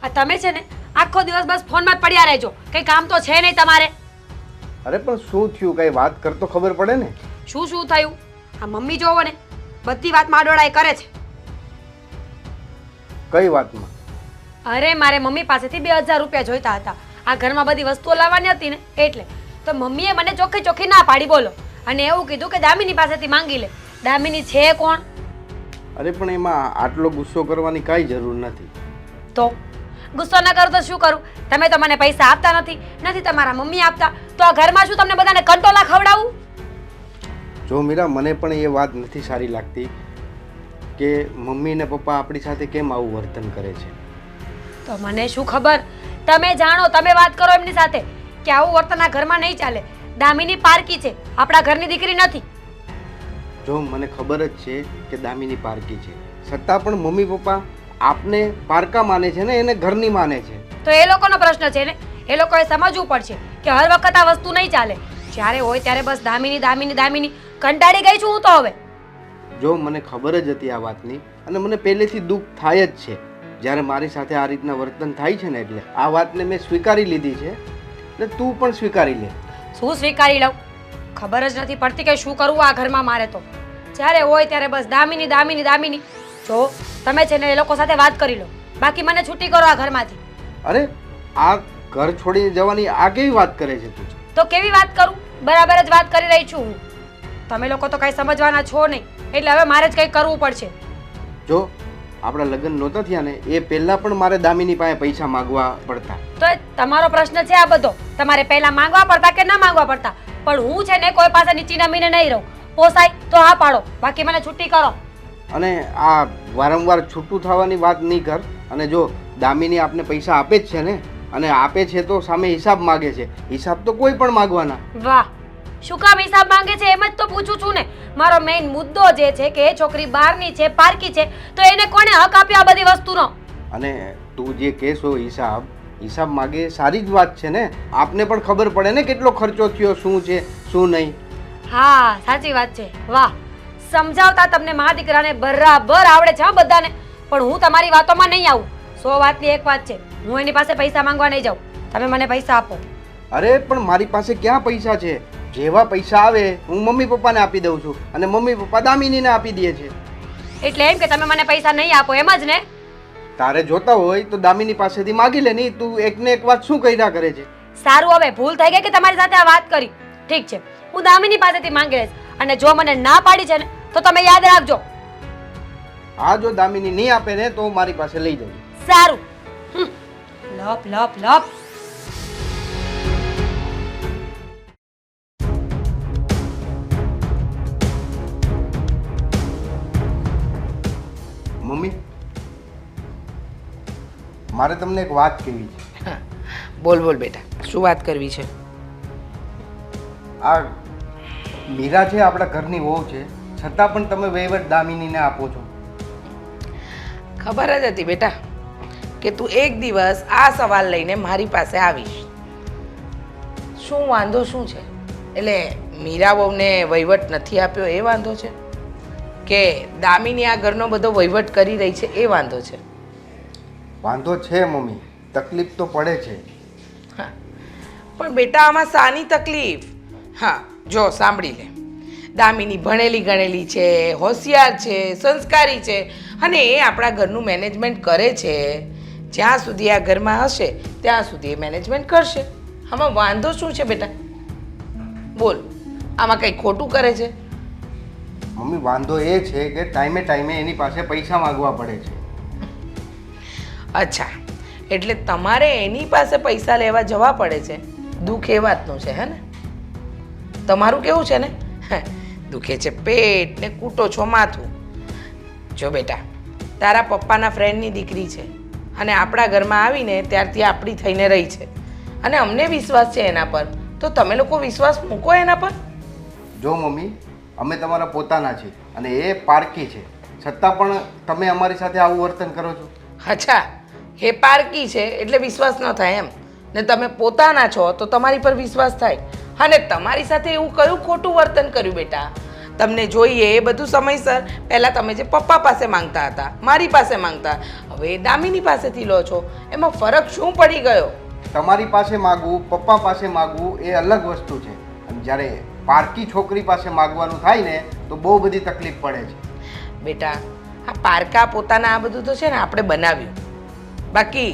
આ તમે છે ને આખો દિવસ બસ ફોનમાં જ પડ્યા રહેજો, કંઈ કામ તો છે નહીં તમારે. અરે પણ શું થયું, કઈ વાત કર તો ખબર પડે ને. શું થયું? આ મમ્મી જોવો ને બધી વાતમાં આડોડાઈ કરે છે. કઈ વાતમાં? અરે મારે મમ્મી પાસેથી 2000 રૂપિયા જોઈતા હતા. આ ઘરમાં બધી વસ્તુઓ લાવવાની હતી ને એટલે તો મમ્મીએ મને ચોખ્ખી ચોખ્ખી ના પાડી બોલો, અને એવું કીધું કે દામિની પાસેથી માંગી લે. દામિની છે કોણ? અરે પણ એમાં આટલો ગુસ્સો કરવાની કાંઈ જરૂર નથી. તો ગુસ્સો ન કરું તો શું કરું? તમે તો મને પૈસા આપતા નથી તમારા મમ્મી આપતા, તો આ ઘરમાં શું તમને બધાને કંટોલા ખવડાવું? જો મીરા, મને પણ એ વાત નથી સારી લાગતી કે મમ્મી ને પપ્પા આપણી સાથે કેમ આવું વર્તન કરે છે. તો મને શું ખબર? તમે જાણો, તમે વાત કરો એમની સાથે કે આવું વર્તન આ ઘરમાં નહીં ચાલે. દામિની પારકી છે, આપણા ઘરની દીકરી નથી. જો મને ખબર જ છે કે દામિની પારકી છે, છતાં પણ મમ્મી પપ્પા આપને પારકા માને છે ને એને ઘરની માને છે. તો એ લોકોનો પ્રશ્ન છે ને, એ લોકોએ સમજવું પડશે કે હર વખત આ વસ્તુ નહીં ચાલે. જ્યારે હોય ત્યારે બસ દામિની દામિની દામિની, કંટાળી ગઈ છું હું તો હવે. જો મને ખબર જ હતી આ વાતની, અને મને પહેલેથી દુઃખ થાય જ છે જ્યારે મારી સાથે આ રીતના વર્તન થાય છે ને, એટલે આ વાતને મેં સ્વીકારી લીધી છે. એટલે તું પણ સ્વીકારી લે. શું સ્વીકારી લઉં? ખબર જ નથી પડતી કે શું કરવું આ ઘરમાં મારે તો. જ્યારે હોય ત્યારે બસ દામિની દામિની દામિની. જો તમે છે ને એ લોકો સાથે વાત કરી લો, બાકી મને છૂટી કરો આ ઘરમાંથી. અરે આ ઘર છોડીને જવાની આ કેવી વાત કરે છે તું? તો કેવી વાત કરું? બરાબર જ વાત કરી રહી છું હું. તમે લોકો તો કઈ સમજવાના છો નહીં, એટલે હવે મારે જ કંઈક કરવું પડશે. જો આપણા લગ્ન નહોતા થયા ને એ પહેલા પણ મારે દામિની પાસે પૈસા માંગવા પડતા. તો એ તમારો પ્રશ્ન છે આ બધો. તમારે પહેલા માંગવા પડતા કે ના માંગવા પડતા, પણ હું છે ને કોઈ પાસે નીચી નમીને નહીં રહું. પોસાય તો હા પાડો, બાકી મને છૂટી કરો. અને આ વારંવાર છૂટું થવાની વાત નહીં કર. અને જો દામિની આપને પૈસા આપે જ છે ને, અને આપે છે તો સામે હિસાબ માગે છે. હિસાબ તો કોઈ પણ માગવાના. વાહ, શું કામ હિસાબ માંગે છે એમ જ તો પૂછું છું ને. મારો મેઇન મુદ્દો જે છે કે એ છોકરી બહારની છે, પારકી છે, તો એને કોણે હક આપ્યો આ બધી વસ્તુનો? અને તું જે કહેશો હિસાબ માગે સારી જ વાત છે ને. આપને પણ ખબર પડે ને કેટલો ખર્ચો થયો, શું છે શું નહીં. હા સાચી વાત છે. વાહ, સમજાવતા તમને મારા દીકરાને બરાબર આવડે છે હા બધાને. પણ હું તમારી વાતોમાં નહીં આવું. 100 વાતની એક વાત છે, હું એની પાસે પૈસા માંગવા નહીં જાઉં. તમે મને પૈસા આપો. અરે પણ મારી પાસે ક્યાં પૈસા છે? જેવા પૈસા આવે હું મમ્મી પપ્પાને આપી દઉં છું, અને મમ્મી પપ્પા દામિનીને આપી દે છે. એટલે એમ કે તમે મને પૈસા નહીં આપો એમ જ ને? તારે જોતા હોય તો દામિની પાસેથી માગી લે. નહીં તું એકને એક વાત શું કર્યા કરે છે? સારું, હવે ભૂલ થઈ ગઈ કે તમારી સાથે આ વાત કરી. ઠીક છે, હું દામિની પાસેથી માંગી લઈશ, અને જો મને ના પાડી છે ને તો તમે યાદ રાખજો. હા, જો દામિની નહીં આપે ને તો મારી પાસે લઈ જજો. સારું. લપ લપ લપ. મમ્મી, મારે તમને એક વાત કહેવી છે. બોલ બોલ બેટા, શું વાત કરવી છે? આ મીરા છે આપણા ઘરની વહુ છે, છતાં પણ તમે વહીવટ દામિનીને આપો છો. ખબર જ હતી બેટા કે તું એક દિવસ આ સવાલ લઈને મારી પાસે આવીશ. શું વાંધો શું છે? એટલે મીરા વહુને વહીવટ નથી આપ્યો એ વાંધો છે, કે દામિની આ ઘરનો બધો વહીવટ કરી રહી છે એ વાંધો છે? વાંધો છે મમ્મી, તકલીફ તો પડે છે. હા, પણ બેટા આમાં શાની તકલીફ? હા જો સાંભળી લે, દામિની ભણેલી ગણેલી છે, હોશિયાર છે, સંસ્કારી છે, અને એ આપણા ઘરનું મેનેજમેન્ટ કરે છે. જ્યાં સુધી આ ઘરમાં હશે ત્યાં સુધી એ મેનેજમેન્ટ કરશે. આમાં વાંધો શું છે બેટા? બોલ, આમાં કંઈ ખોટું કરે છે? મમ્મી, વાંધો એ છે કે ટાઈમે ટાઈમે એની પાસે પૈસા માંગવા પડે છે. અચ્છા, એટલે તમારે એની પાસે પૈસા લેવા જવા પડે છે. દુઃખ એ વાતનું છે હે ને? તમારું કેવું છે ને? દુખે છે પેટ ને કૂટો છો માથું. જો બેટા, તારા પપ્પાના ફ્રેન્ડની દીકરી છે, અને આપણા ઘરમાં આવીને ત્યારથી આપણી થઈને રહી છે, અને અમને વિશ્વાસ છે એના પર, તો તમે લોકો વિશ્વાસ મૂકો એના પર. જો મમ્મી, અમે તમારા પોતાના છીએ, અને એ પારકી છે, છતાં પણ તમે અમારી સાથે આવું વર્તન કરો છો. અચ્છા, એ પારકી છે એટલે વિશ્વાસ ન થાય એમ, ને તમે પોતાના છો તો તમારી પર વિશ્વાસ થાય. અને તમારી સાથે એવું કયું ખોટું વર્તન કર્યું બેટા? તમને જોઈએ એ બધું સમયસર પહેલાં તમે જે પપ્પા પાસે માંગતા હતા, મારી પાસે માંગતા, હવે દામિની પાસેથી લો છો, એમાં ફરક શું પડી ગયો? તમારી પાસે માગવું, પપ્પા પાસે માગવું એ અલગ વસ્તુ છે. અને જ્યારે પારકી છોકરી પાસે માગવાનું થાય ને તો બહુ બધી તકલીફ પડે છે. બેટા, આ પારકા પોતાના આ બધું તો છે ને આપણે બનાવ્યું. બાકી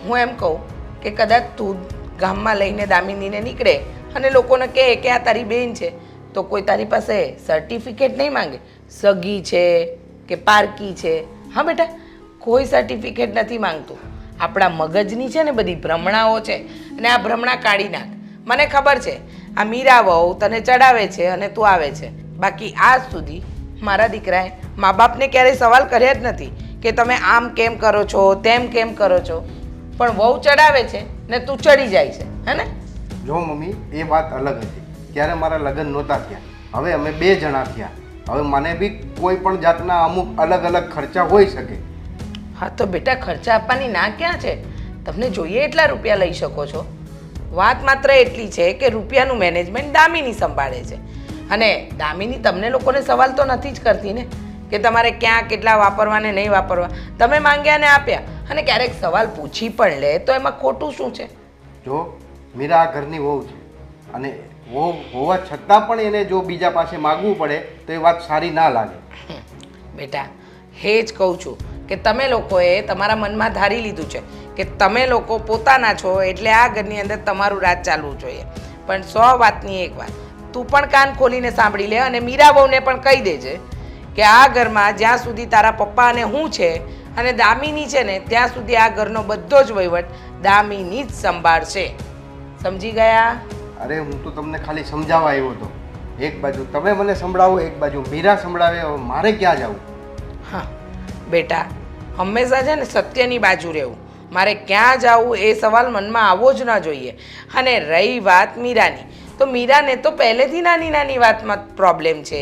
હું એમ કહું કે કદાચ તું ગામમાં લઈને દામિનીને નીકળે અને લોકોને કહે કે આ તારી બેન છે, તો કોઈ તારી પાસે સર્ટિફિકેટ નહીં માંગે, સગી છે કે પારકી છે. હા બેટા, કોઈ સર્ટિફિકેટ નથી માંગતું. આપણા મગજની છે ને બધી ભ્રમણાઓ છે, અને આ ભ્રમણા કાઢી નાખ. મને ખબર છે આ મીરા વહુ તને ચડાવે છે અને તું આવે છે. બાકી આજ સુધી મારા દીકરાએ મા બાપને ક્યારેય સવાલ કર્યા જ નથી કે તમે આમ કેમ કરો છો, તેમ કેમ કરો છો. પણ વહુ ચડાવે છે ને તું ચડી જાય છે, હે ને? જો મમ્મી, એ વાત અલગ હતી. ત્યારે મારા લગ્ન નહોતા થયા, હવે અમે 2 જણા થયા. હવે મને બી કોઈ પણ જાતના અમુક અલગ અલગ ખર્ચા હોઈ શકે. હા તો બેટા, ખર્ચા આપવાની ના ક્યાં છે? તમને જોઈએ એટલા રૂપિયા લઈ શકો છો. વાત માત્ર એટલી છે કે રૂપિયાનું મેનેજમેન્ટ દામિની સંભાળે છે. અને દામિની તમને લોકોને સવાલ તો નથી જ કરતી ને કે તમારે ક્યાં કેટલા વાપરવા ને નહીં વાપરવા. તમે માંગ્યા ને આપ્યા, અને ક્યારેક સવાલ પૂછી પણ લે તો એમાં ખોટું શું છે? જો મીરા આ ઘરની વહુ છે, અને વહુ હોવા છતાં પણ એને જો બીજા પાસે માગવું પડે તો એ વાત સારી ના લાગે. બેટા, હે જ કહું છું કે તમે લોકોએ તમારા મનમાં ધારી લીધું છે કે તમે લોકો પોતાના છો એટલે આ ઘરની અંદર તમારું રાજ ચાલવું જોઈએ. પણ 100 વાતની એક વાત તું પણ કાન ખોલીને સાંભળી લે, અને મીરા બહુને પણ કહી દેજે કે આ ઘરમાં જ્યાં સુધી તારા પપ્પા અને હું છે અને દામિની છે ને, ત્યાં સુધી આ ઘરનો બધો જ વહીવટ દામિની જ સંભાળશે. સમજી ગયા? અરે હું તો તમને ખાલી સમજાવવા આવ્યો હતો. એક બાજુ તમે મને સંભળાવો, એક બાજુ મીરા સંભળાવે. હવે મારે ક્યાં જવું? હા બેટા, હંમેશા છે ને સત્યની બાજુ રહેવું. મારે ક્યાં જવું એ સવાલ મનમાં આવવો જ ન જોઈએ. અને રહી વાત મીરાની, તો મીરાને તો પહેલેથી નાની નાની વાતમાં પ્રોબ્લેમ છે.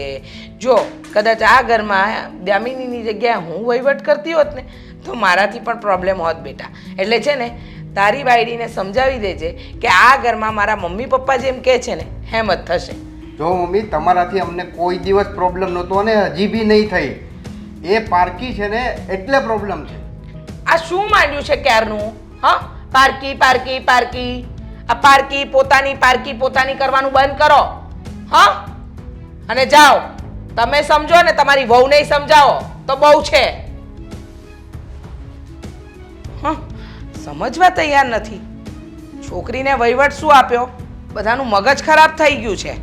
જો કદાચ આ ઘરમાં દામિનીની જગ્યાએ હું વહીવટ કરતી હોત ને તો મારાથી પણ પ્રોબ્લેમ હોત બેટા. એટલે છે ને તારી બાયડીને સમજાવી દેજે કે આ ઘરમાં મારા મમ્મી પપ્પા જેમ કહે છે ને એમ જ થશે. જો મમ્મી, તમારાથી અમને કોઈ દિવસ પ્રોબ્લેમ નહોતો અને હજી બી નહીં થઈ. એ પારકી છે ને એટલે પ્રોબ્લેમ છે. આ શું માંડ્યું છે ક્યારનું? હા, પારકી પારકી પારકી. આ પારકી પોતાની કરવાનું બંધ કરો. હા, અને જાઓ. તમે સમજો ને તમારી વહુને સમજાવો તો બહુ છે. હા, સમજવા તૈયાર નથી. છોકરીને વહીવટ શું આપ્યો? બધાનું મગજ ખરાબ થઈ ગયું છે.